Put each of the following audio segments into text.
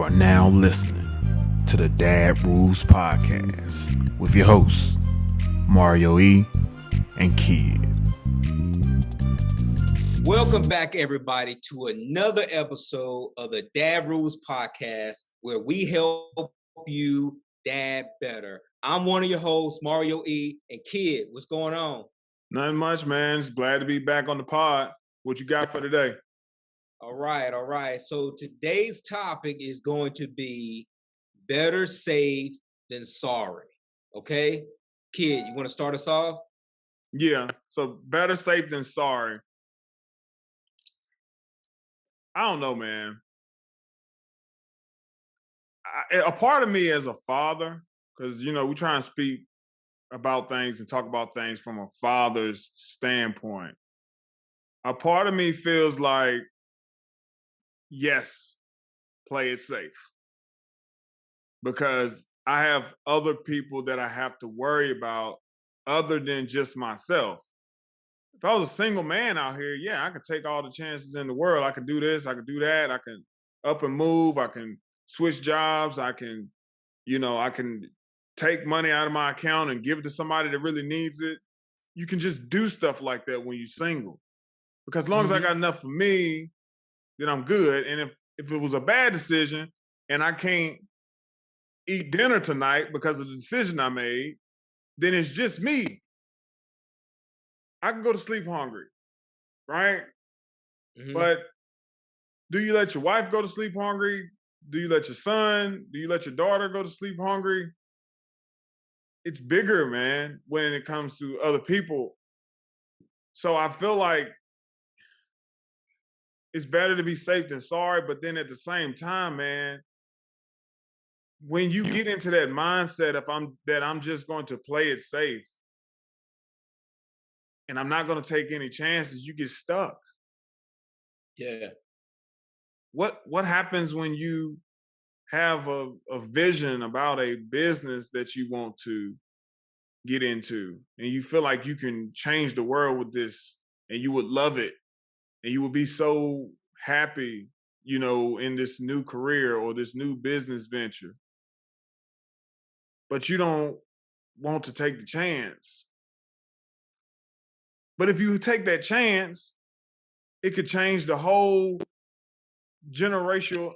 are now listening to the Dad Rules Podcast with your hosts, Mario E. and Kid. Welcome back, everybody, to another episode of the Dad Rules Podcast, where we help you dad better. I'm one of your hosts, Mario E. and Kid. What's going on? Nothing much, man. Just glad to be back on the pod. What you got for today? All right. So today's topic is going to be better safe than sorry. Okay? Kid, you want to start us off? Yeah. So better safe than sorry. I don't know, man. A part of me as a father, because, we try and speak about things and talk about things from a father's standpoint. A part of me feels like, yes, play it safe. Because I have other people that I have to worry about other than just myself. If I was a single man out here, yeah, I could take all the chances in the world. I could do this, I could do that, I can up and move, I can switch jobs, I can take money out of my account and give it to somebody that really needs it. You can just do stuff like that when you're single. Because as long as I got enough for me, then I'm good. And if it was a bad decision and I can't eat dinner tonight because of the decision I made, then it's just me. I can go to sleep hungry, right? But do you let your wife go to sleep hungry? Do you let your son? Do you let your daughter go to sleep hungry? It's bigger, man, when it comes to other people. So I feel like it's better to be safe than sorry, but then at the same time, man, when you get into that mindset that I'm just going to play it safe and I'm not going to take any chances, you get stuck. Yeah. What happens when you have a vision about a business that you want to get into and you feel like you can change the world with this and you would love it and you would be so happy, in this new career or this new business venture, but you don't want to take the chance. But if you take that chance, it could change the whole generational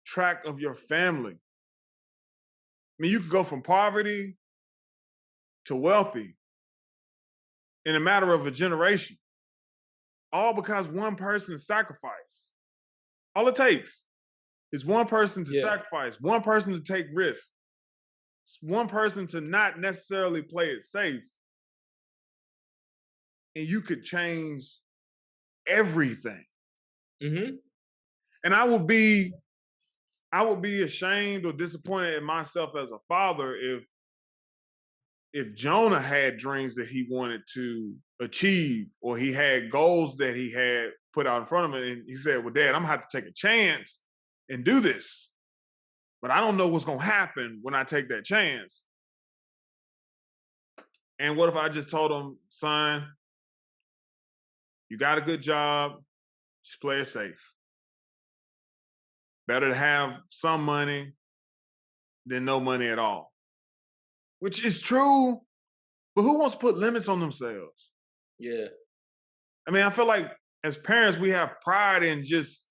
track of your family. I mean, you could go from poverty to wealthy in a matter of a generation, all because one person sacrificed. All it takes is one person to sacrifice, one person to take risks, one person to not necessarily play it safe, and you could change everything. And I would be ashamed or disappointed in myself as a father if Jonah had dreams that he wanted to achieve or he had goals that he had put out in front of him and he said, well, Dad, I'm gonna have to take a chance and do this, but I don't know what's gonna happen when I take that chance. And what if I just told him, son, you got a good job, just play it safe. Better to have some money than no money at all. Which is true, but who wants to put limits on themselves? Yeah. I mean, I feel like as parents, we have pride in just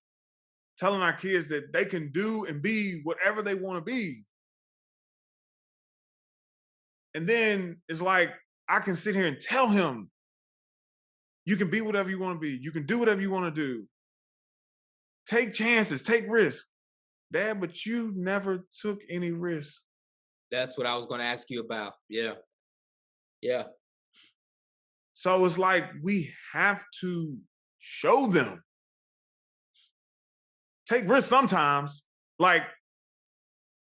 telling our kids that they can do and be whatever they want to be. And then it's like, I can sit here and tell him, you can be whatever you want to be. You can do whatever you want to do. Take chances, take risks. Dad, but you never took any risks. That's what I was going to ask you about. Yeah. So it's like we have to show them. Take risks sometimes. Like,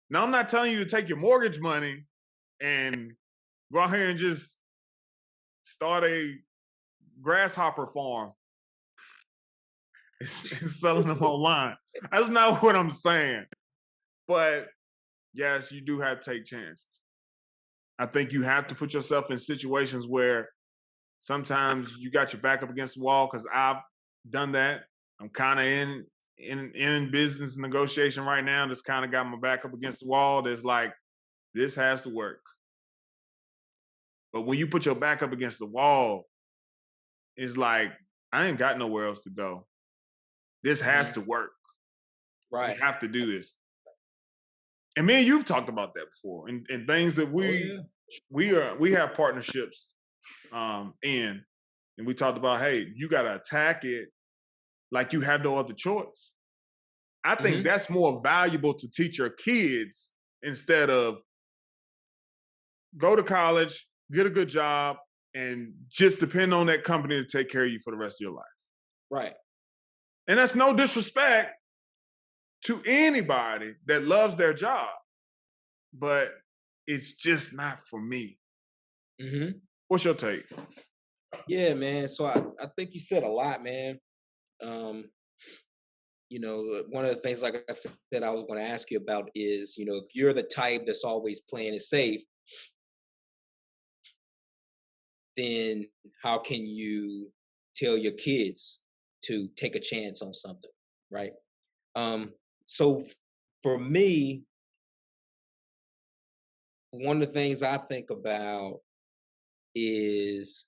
now I'm not telling you to take your mortgage money and go out here and just start a grasshopper farm and selling them online. That's not what I'm saying. But yes, you do have to take chances. I think you have to put yourself in situations where sometimes you got your back up against the wall, because I've done that. I'm kind of in in business negotiation right now that's kind of got my back up against the wall. That's like, this has to work. But when you put your back up against the wall, it's like, I ain't got nowhere else to go. This has to work. Right. We have to do this. And me and you've talked about that before, and things that we have partnerships in, and we talked about, hey, you got to attack it like you have no other choice. I think that's more valuable to teach your kids instead of go to college, get a good job, and just depend on that company to take care of you for the rest of your life. Right. And that's no disrespect to anybody that loves their job, but it's just not for me. What's your take? Yeah, man. So I think you said a lot, man. You know, one of the things, like I said, I was going to ask you about is, you know, if you're the type that's always playing it safe, then how can you tell your kids to take a chance on something, right? So for me, one of the things I think about is,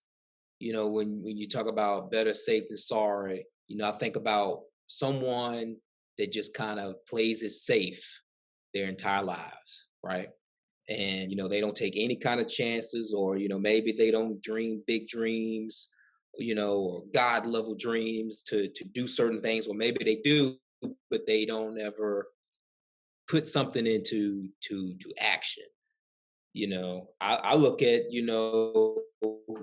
you know, when you talk about better safe than sorry, you know, I think about someone that just kind of plays it safe their entire lives, right? And, you know, they don't take any kind of chances, or, you know, maybe they don't dream big dreams, you know, or God level dreams to do certain things, or maybe they do, but they don't ever put something into to action. You know, I look at, you know,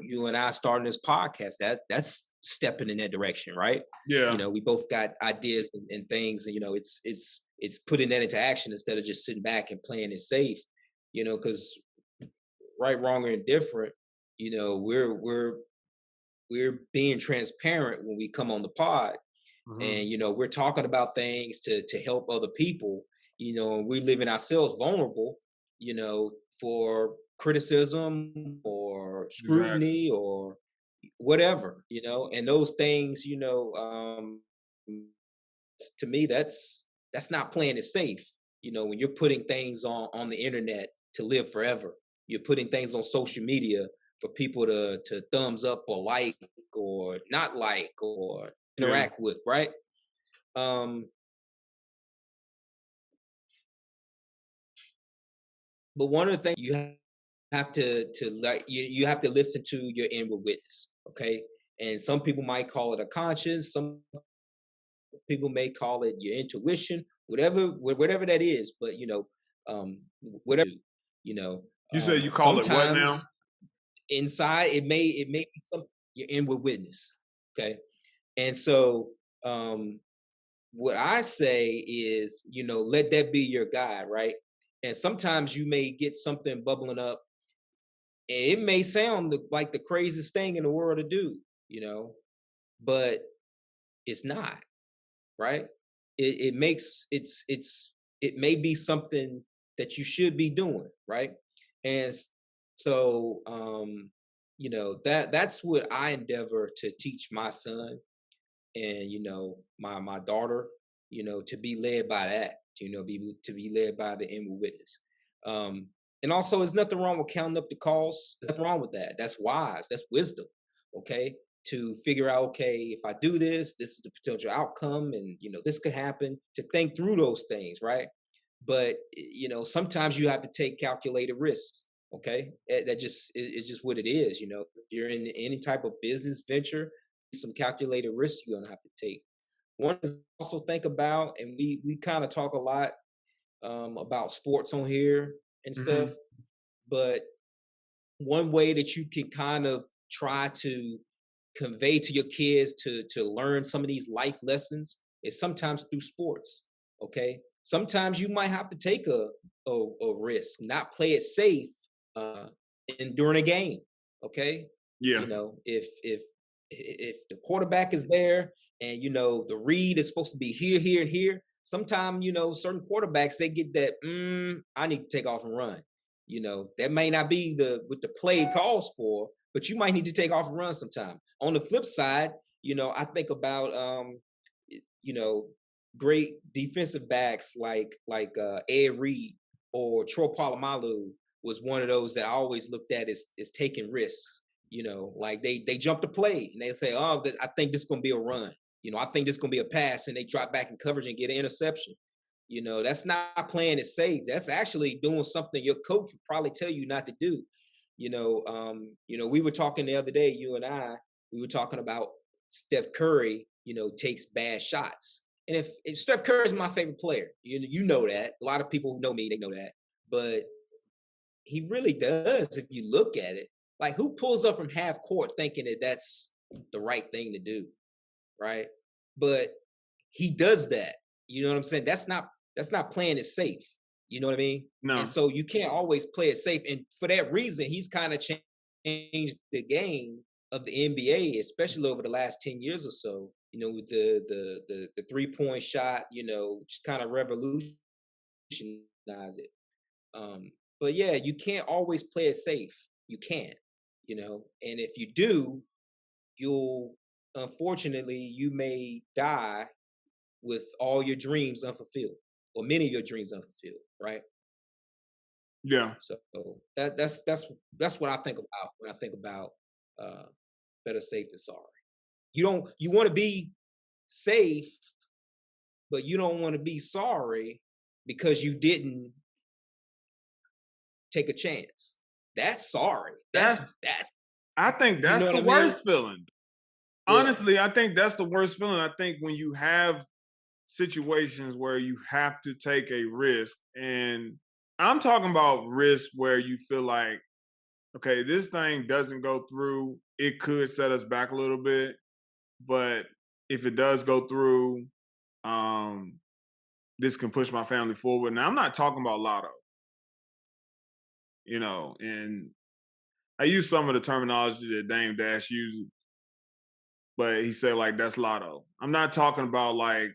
you and I starting this podcast, that's stepping in that direction, right? Yeah. You know, we both got ideas and things, and, you know, it's putting that into action instead of just sitting back and playing it safe, you know, because right, wrong, or indifferent, you know, we're being transparent when we come on the pod, and, you know, we're talking about things to help other people, you know, and we're leaving ourselves vulnerable, you know, for criticism or scrutiny or whatever, you know, and those things, you know, to me, that's not playing it safe. You know, when you're putting things on the internet to live forever, you're putting things on social media for people to thumbs up or like or not like or interact with, right? But one of the things you have to like, you have to listen to your inward witness, okay? And some people might call it a conscience, some people may call it your intuition, whatever that is. But, you know, whatever, you know, You say you call it what now? sometimes inside it may be some your inward witness, okay? And so what I say is, you know, let that be your guide, right? And sometimes you may get something bubbling up, and it may sound like the craziest thing in the world to do, you know, but it's not, right? It makes it may be something that you should be doing, right? And so you know, that's what I endeavor to teach my son, and, you know, my daughter, you know, to be led by that, you know, to be led by the inward witness. And also, there's nothing wrong with counting up the costs. There's nothing wrong with that. That's wise. That's wisdom. Okay, to figure out, okay, if I do this, this is the potential outcome, and, you know, this could happen. To think through those things, right? But, you know, sometimes you have to take calculated risks. Okay, that just is just what it is. You know, if you're in any type of business venture, some calculated risks you're gonna have to take. One is also think about, and we kind of talk a lot about sports on here and stuff, but one way that you can kind of try to convey to your kids to learn some of these life lessons is sometimes through sports. Okay, sometimes you might have to take a risk, not play it safe during a game. Okay, Yeah. you know, if the quarterback is there, and, you know, the read is supposed to be here, here, and here, sometimes, you know, certain quarterbacks, they get that, I need to take off and run. You know, that may not be what the play calls for, but you might need to take off and run sometime. On the flip side, you know, I think about you know, great defensive backs like Ed Reed or Troy Polamalu was one of those that I always looked at as taking risks. You know, like they jump the play and they say, "Oh, I think this is gonna be a run." You know, I think this is gonna be a pass, and they drop back in coverage and get an interception. You know, that's not playing it safe. That's actually doing something your coach would probably tell you not to do. We were talking the other day, you and I, we were talking about Steph Curry, takes bad shots. And if Steph Curry is my favorite player, you know that. A lot of people who know me, they know that. But he really does, if you look at it. Like, who pulls up from half court thinking that that's the right thing to do, right? But he does that. You know what I'm saying? That's not playing it safe. You know what I mean? No. And so you can't always play it safe. And for that reason, he's kind of changed the game of the NBA, especially over the last 10 years or so. With the 3-point shot, just kind of revolutionize it. But yeah, you can't always play it safe. You can't, and if you do, unfortunately, you may die with all your dreams unfulfilled, or many of your dreams unfulfilled, right? Yeah. So that's what I think about when I think about better safe than sorry. You want to be safe, but you don't want to be sorry because you didn't take a chance. That's sorry. I think that's the worst feeling. Yeah. Honestly, I think that's the worst feeling. I think when you have situations where you have to take a risk, and I'm talking about risk where you feel like, okay, this thing doesn't go through, it could set us back a little bit, but if it does go through, this can push my family forward. Now, I'm not talking about lotto, and I use some of the terminology that Dame Dash uses, but he said, like, that's lotto. I'm not talking about, like,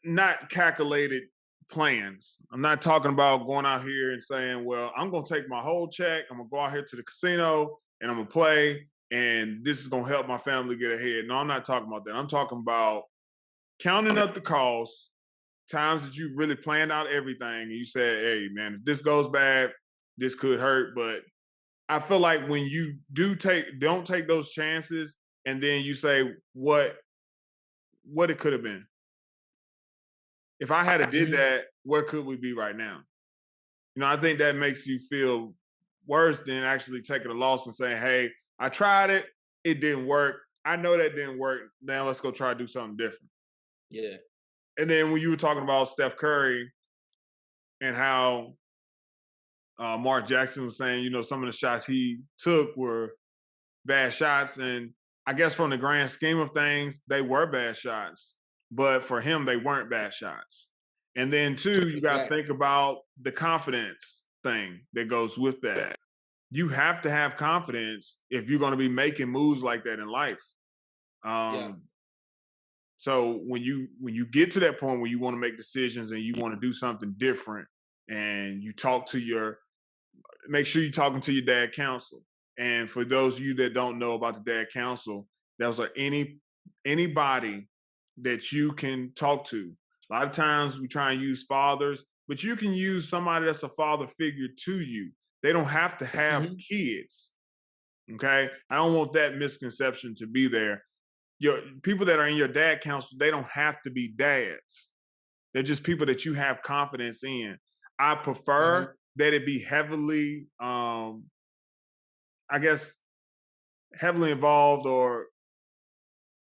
not calculated plans. I'm not talking about going out here and saying, well, I'm going to take my whole check, I'm going to go out here to the casino, and I'm going to play, and this is going to help my family get ahead. No, I'm not talking about that. I'm talking about counting up the costs, times that you really planned out everything, and you said, hey, man, if this goes bad, this could hurt. But I feel like when you don't take those chances, and then you say what it could have been. If I had did that, where could we be right now? I think that makes you feel worse than actually taking a loss and saying, hey, I tried it, it didn't work. I know that didn't work. Now let's go try to do something different. Yeah. And then when you were talking about Steph Curry and how Mark Jackson was saying, some of the shots he took were bad shots. And I guess from the grand scheme of things, they were bad shots. But for him, they weren't bad shots. And then, too, you got to think about the confidence thing that goes with that. You have to have confidence if you're going to be making moves like that in life. So when you get to that point where you want to make decisions and you want to do something different, and you make sure you're talking to your dad counsel. And for those of you that don't know about the dad counsel, those are anybody that you can talk to. A lot of times we try and use fathers, but you can use somebody that's a father figure to you. They don't have to have kids. Okay? I don't want that misconception to be there. Your people that are in your dad council, they don't have to be dads. They're just people that you have confidence in. I prefer that it be heavily, heavily involved or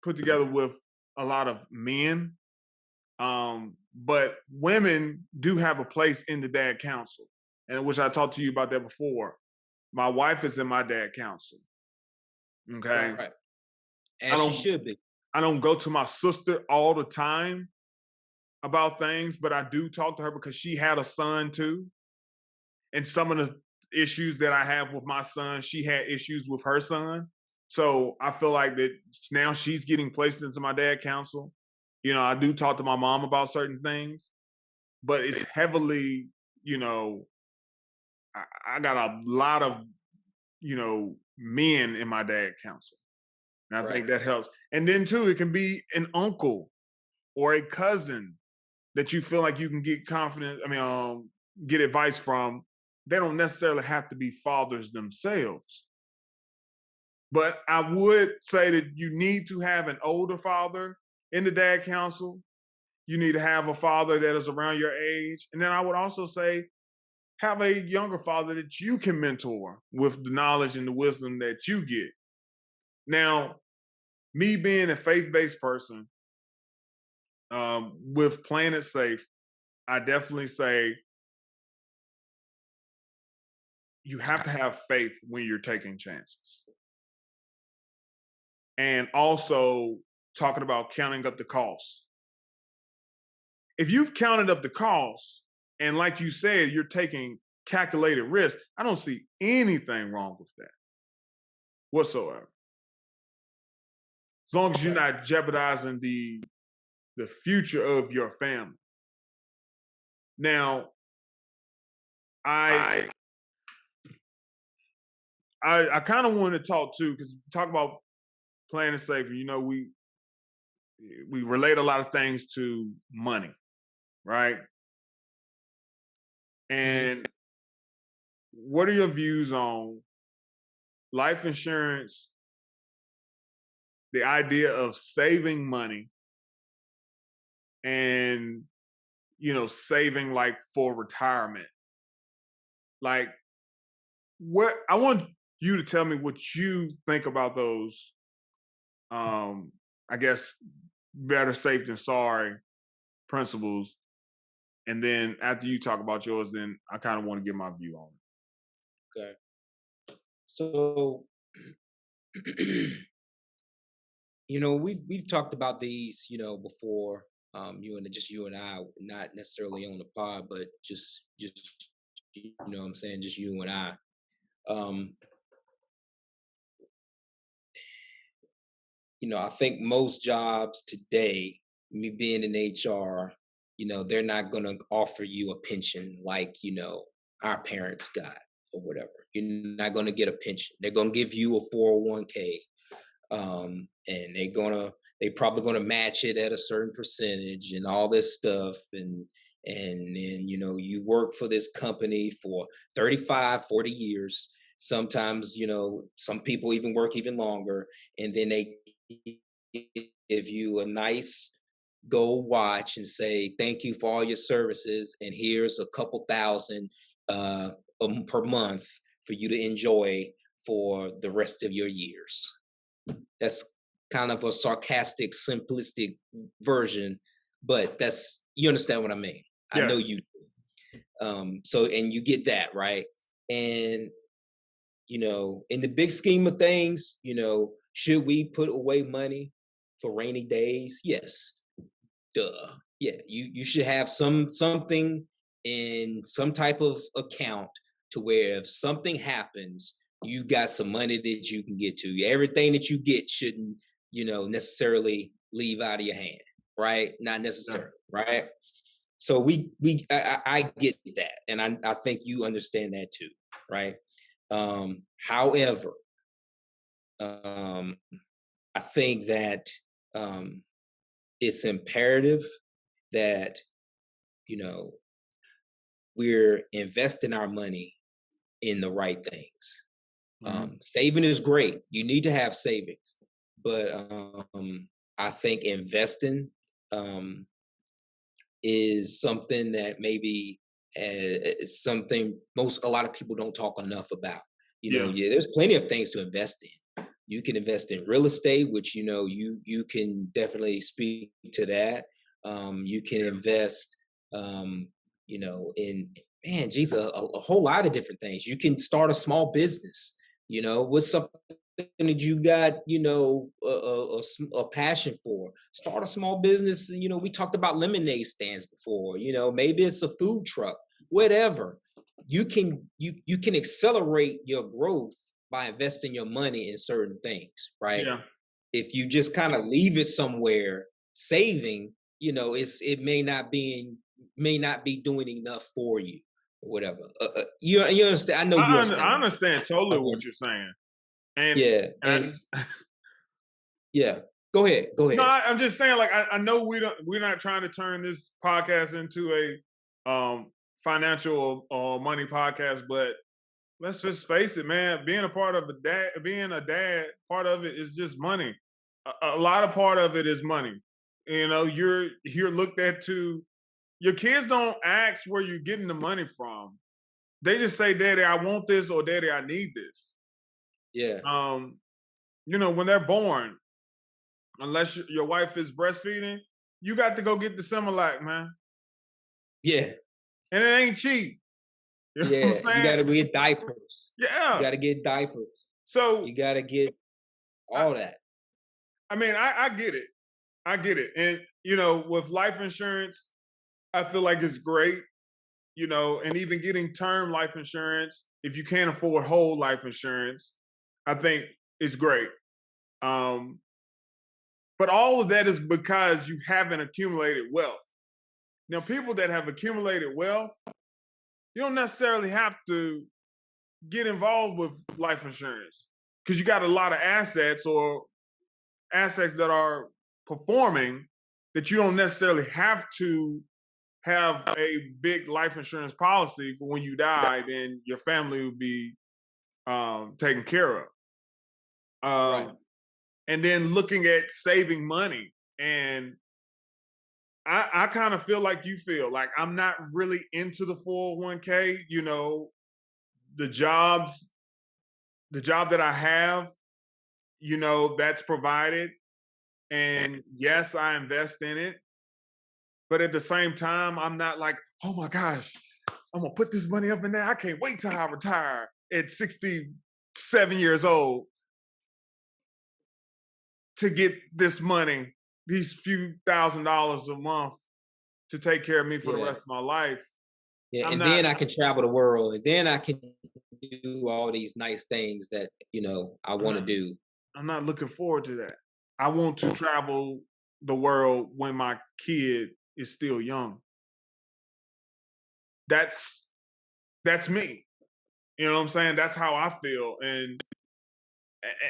put together with a lot of men. But women do have a place in the dad council, and which I talked to you about that before. My wife is in my dad council. Okay. Right. And she should be. I don't go to my sister all the time about things, but I do talk to her because she had a son too. And some of the issues that I have with my son, she had issues with her son. So I feel like that now she's getting placed into my dad council. I do talk to my mom about certain things, but it's heavily, I got a lot of, men in my dad council. And I think that helps. And then too, it can be an uncle or a cousin that you feel like you can get confidence. Get advice from. They don't necessarily have to be fathers themselves. But I would say that you need to have an older father in the dad council. You need to have a father that is around your age. And then I would also say, have a younger father that you can mentor with the knowledge and the wisdom that you get. Now, me being a faith-based person, with playing it safe, I definitely say you have to have faith when you're taking chances. And also talking about counting up the costs. If you've counted up the costs, and like you said, you're taking calculated risk, I don't see anything wrong with that whatsoever. As long as you're not jeopardizing the future of your family. Now, I kind of want to talk too, because talk about playing it safe. You know, we relate a lot of things to money, right? And what are your views on life insurance, the idea of saving money and, saving like for retirement? Like, what I want you to tell me what you think about those, I guess, better safe than sorry principles. And then after you talk about yours, then I kind of want to get my view on it. Okay. So, we've talked about these, before. You and I, not necessarily on the pod, but just what I'm saying, just you and I. I think most jobs today, me being in HR, they're not going to offer you a pension like, our parents got or whatever. You're not going to get a pension. They're going to give you a 401k. And they're probably going to match it at a certain percentage and all this stuff. And then, you work for this company for 35, 40 years. Sometimes, some people even work even longer. And then they give you a nice gold watch and say, thank you for all your services. And here's a couple thousand per month for you to enjoy for the rest of your years. That's kind of a sarcastic, simplistic version, but you understand what I mean. Yeah. I know you do. So, and you get that, right? And, in the big scheme of things, should we put away money for rainy days? Yes. Duh. Yeah. You should have something in some type of account to where if something happens, you got some money that you can get to. Everything that you get shouldn't, necessarily leave out of your hand, right? Not necessarily, right? So I get that, and I think you understand that too, right? However, I think that it's imperative that we're investing our money in the right things. Saving is great. You need to have savings, but I think investing is something that maybe is something a lot of people don't talk enough about. There's plenty of things to invest in. You can invest in real estate, which you can definitely speak to that. You can invest, in a whole lot of different things. You can start a small business. What's something that you got, a passion for? Start a small business. We talked about lemonade stands before. Maybe it's a food truck. Whatever. You can accelerate your growth by investing your money in certain things, right? Yeah. If you just kind of leave it somewhere saving, it may not be doing enough for you. Whatever. You understand? I know you understand. I understand totally what you're saying. And yeah, and Yeah. Go ahead. Go ahead. No, I'm just saying, like, I know we're not trying to turn this podcast into a financial or money podcast, but let's just face it, man. Being a part of being a dad, part of it is just money. A lot of part of it is money. You know, you're looked at to. Your kids don't ask where you're getting the money from. They just say, "Daddy, I want this," or "Daddy, I need this." Yeah. You know, when they're born, unless your wife is breastfeeding, you got to go get the Similac, man. Yeah. And it ain't cheap. You know Yeah. what I'm saying? You got to get diapers. Yeah. You got to get diapers. So you got to get all that. I mean, I get it. I get it. And, you know, with life insurance, I feel like it's great, you know, and even getting term life insurance, if you can't afford whole life insurance, I think it's great. But all of that is because you haven't accumulated wealth. Now, people that have accumulated wealth, you don't necessarily have to get involved with life insurance because you got a lot of assets or assets that are performing that you don't necessarily have to have a big life insurance policy for when you die, then your family will be taken care of. Right. And then looking at saving money. And I kind of feel like you feel like I'm not really into the 401k, you know, the job that I have, you know, that's provided. And yes, I invest in it. But at the same time, I'm not like, oh my gosh, I'm gonna put this money up in there. I can't wait till I retire at 67 years old to get this money, these few $1,000s a month to take care of me for the rest of my life. Yeah, then I can travel the world, and then I can do all these nice things that, you know, I want to do. I'm not looking forward to that. I want to travel the world when my kid is still young. That's me. You know what I'm saying? That's how I feel. And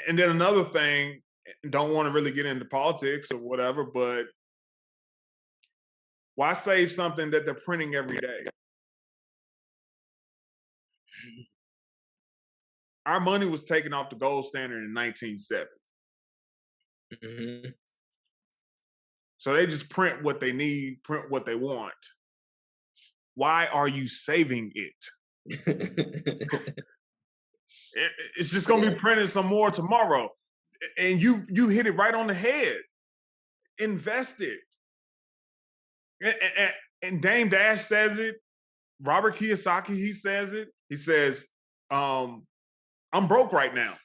then another thing, don't want to really get into politics or whatever, but why save something that they're printing every day? Our money was taken off the gold standard in 1970. Mm-hmm. So they just print what they need, print what they want. Why are you saving it? It's just going to be printed some more tomorrow. And you hit it right on the head. Invest it. And Dame Dash says it. Robert Kiyosaki, he says it. He says, I'm broke right now.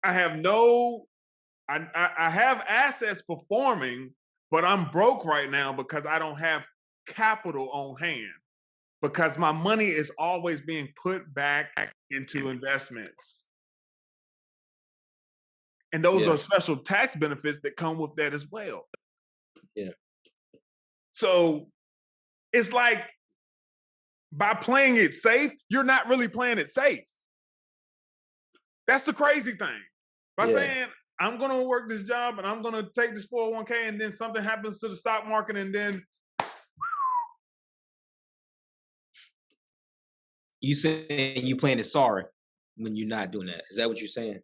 I have I have assets performing, but I'm broke right now because I don't have capital on hand. Because my money is always being put back into investments. And those are special tax benefits that come with that as well. Yeah. So it's like by playing it safe, you're not really playing it safe. That's the crazy thing. By saying, I'm going to work this job and I'm going to take this 401k and then something happens to the stock market and then you saying you playing it sorry when you're not doing that. Is that what you're saying?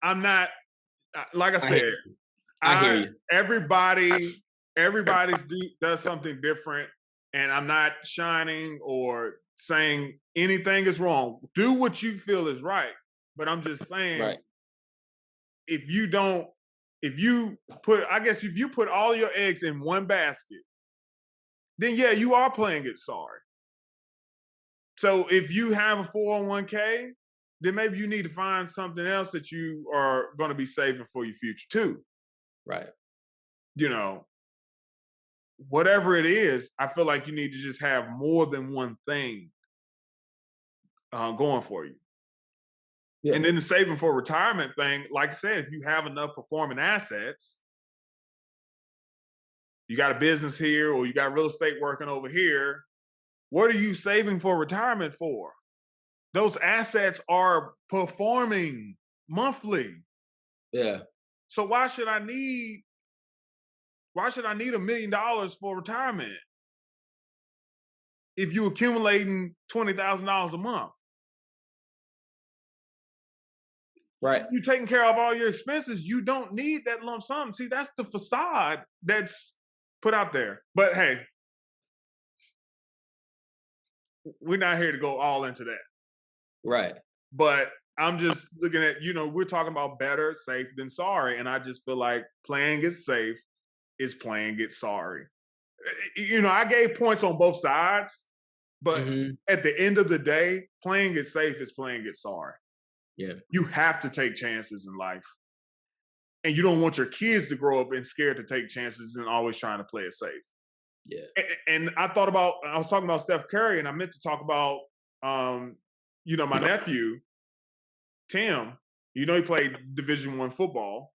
I'm not, like I said, I hear you. Everybody does something different, and I'm not shining or saying anything is wrong. Do what you feel is right. But I'm just saying, if you put all your eggs in one basket, then yeah, you are playing it sorry. So if you have a 401k, then maybe you need to find something else that you are going to be saving for your future too. Right. You know, whatever it is, I feel like you need to just have more than one thing going for you. Yeah. And then the saving for retirement thing, like I said, if you have enough performing assets, you got a business here or you got real estate working over here, what are you saving for retirement for? those assets are performing monthly. Yeah. So why should I need $1 million for retirement if you accumulating $20,000 a month? Right. You taking care of all your expenses. You don't need that lump sum. See, that's the facade that's put out there. But hey, we're not here to go all into that. Right. But I'm just looking at, we're talking about better safe than sorry. And I just feel like playing it safe is playing it sorry. I gave points on both sides, but at the end of the day, playing it safe is playing it sorry. Yeah. You have to take chances in life. And you don't want your kids to grow up and scared to take chances and always trying to play it safe. Yeah. And I was talking about Steph Curry, and I meant to talk about, my nephew, Tim. He played Division I football.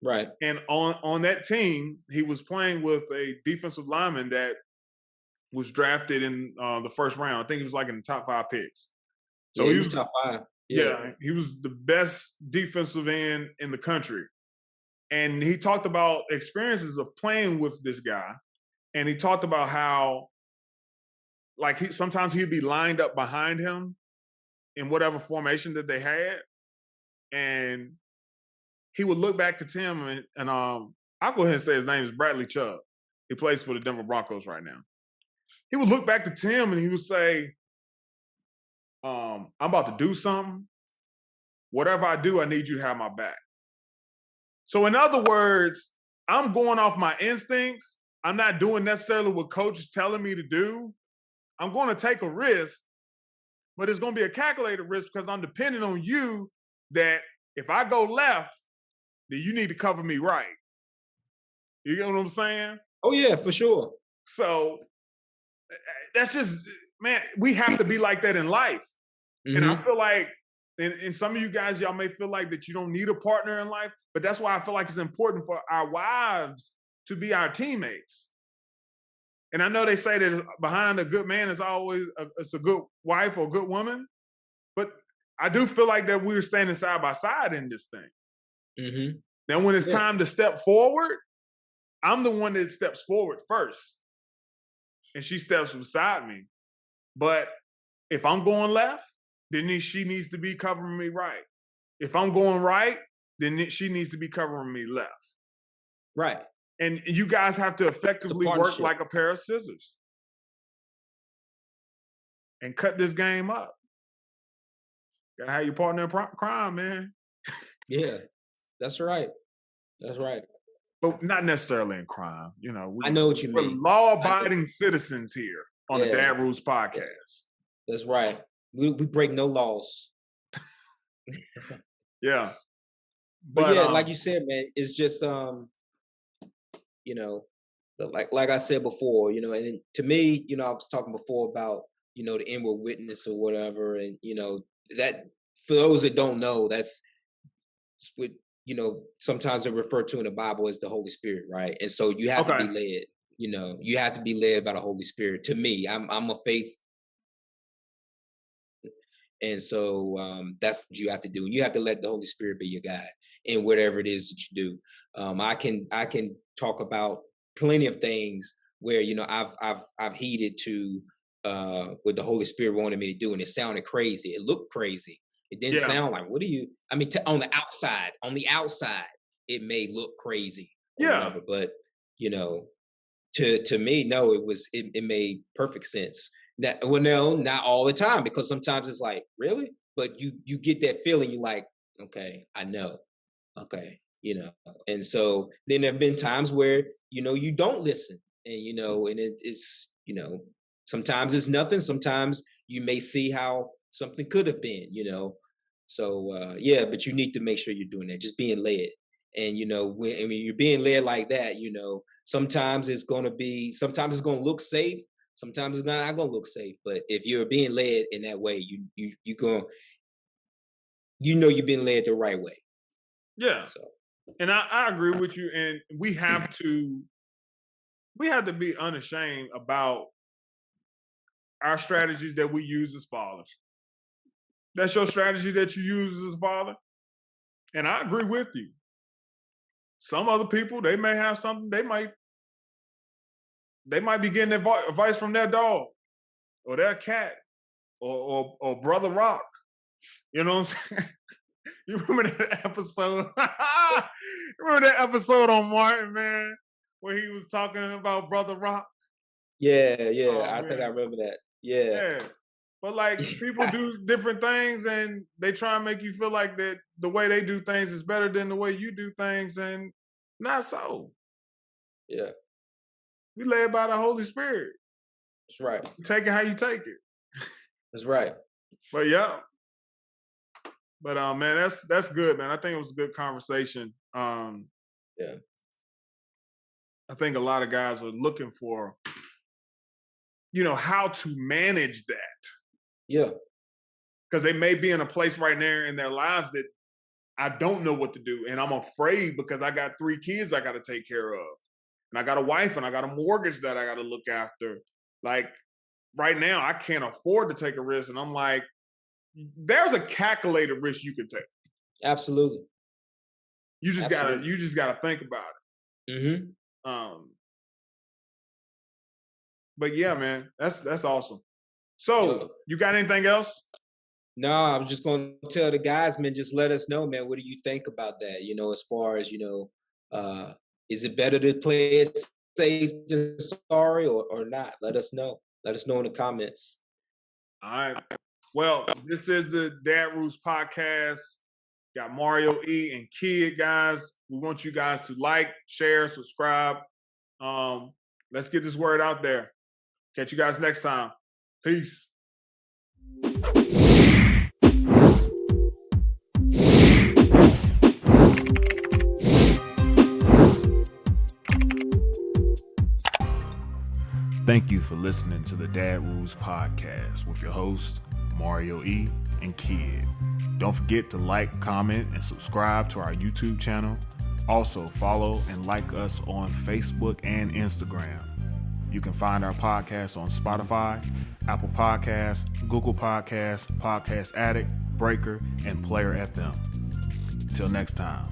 Right. And on that team, he was playing with a defensive lineman that was drafted in the first round. I think he was like in the top 5 picks. So he was top 5. Yeah, he was the best defensive end in the country. And he talked about experiences of playing with this guy. And he talked about how, sometimes he'd be lined up behind him in whatever formation that they had. And he would look back to Tim and I'll go ahead and say his name is Bradley Chubb. He plays for the Denver Broncos right now. He would look back to Tim and he would say, I'm about to do something. Whatever I do, I need you to have my back. So in other words, I'm going off my instincts. I'm not doing necessarily what coach is telling me to do. I'm going to take a risk, but it's going to be a calculated risk because I'm depending on you that if I go left, then you need to cover me right. You get what I'm saying? Oh, yeah, for sure. So that's just, man, we have to be like that in life. And I feel like, and some of you guys, y'all may feel like that you don't need a partner in life, but that's why I feel like it's important for our wives to be our teammates. And I know they say that behind a good man is always it's a good wife or a good woman, but I do feel like that we're standing side by side in this thing. Now, when it's time to step forward, I'm the one that steps forward first, and she steps beside me. But if I'm going left, then she needs to be covering me right. If I'm going right, then she needs to be covering me left. Right. And you guys have to effectively work like a pair of scissors and cut this game up. Gotta have your partner in crime, man. Yeah, that's right. That's right. But not necessarily in crime. I know what you mean. We're law-abiding citizens here on the Dad Rules podcast. That's right. We break no laws. Yeah. But yeah, like you said, man, it's just like I said before, and to me, I was talking before about, the inward witness or whatever. And, that for those that don't know, that's what, sometimes they refer to in the Bible as the Holy Spirit, right? And so you have to be led, you have to be led by the Holy Spirit. To me, I'm a faith. And so that's what you have to do. You have to let the Holy Spirit be your guide in whatever it is that you do. I can talk about plenty of things where I've heeded to what the Holy Spirit wanted me to do, and it sounded crazy. It looked crazy. It didn't sound like. What do you? I mean, on the outside, it may look crazy. Whatever, but to me, no, it made perfect sense. No, not all the time, because sometimes it's like, really? But you get that feeling, you're like, okay, I know. Okay, And so then there have been times where, you don't listen, and, and it's, sometimes it's nothing. Sometimes you may see how something could have been, So, but you need to make sure you're doing that, just being led. And, when you're being led like that, sometimes it's going to look safe. Sometimes it's not going to look safe, but if you're being led in that way, you're being led the right way. Yeah. So, and I agree with you. And we have to be unashamed about our strategies that we use as fathers. that's your strategy that you use as a father. And I agree with you. Some other people, they may have something, they might be getting advice from their dog or their cat or Brother Rock. You know what I'm saying? You remember that episode? Remember that episode on Martin, man, where he was talking about Brother Rock? Yeah, Oh, I think I remember that. Yeah. But like people do different things and they try and make you feel like that the way they do things is better than the way you do things, and not so. Yeah. We led by the Holy Spirit. That's right. You take it how you take it. That's right. But yeah. But man, that's good, man. I think it was a good conversation. Yeah. I think a lot of guys are looking for, how to manage that. Yeah. Because they may be in a place right now in their lives that I don't know what to do. And I'm afraid because I got 3 kids I got to take care of. And I got a wife and I got a mortgage that I got to look after. Like right now, I can't afford to take a risk. And I'm like, there's a calculated risk you can take. Absolutely. You just gotta think about it. Mm-hmm. But yeah, man, that's awesome. So, you got anything else? No, I was just going to tell the guys, man, just let us know, man. What do you think about that? As far as, is it better to play it safe than sorry or not? Let us know. Let us know in the comments. All right. Well, this is the Dad Rules Podcast. Got Mario E and Kid, guys. We want you guys to like, share, subscribe. Let's get this word out there. Catch you guys next time. Peace. Thank you for listening to the Dad Rules Podcast with your hosts, Mario E and Kid. Don't forget to like, comment, and subscribe to our YouTube channel. Also, follow and like us on Facebook and Instagram. You can find our podcast on Spotify, Apple Podcasts, Google Podcasts, Podcast Addict, Breaker, and Player FM. Till next time.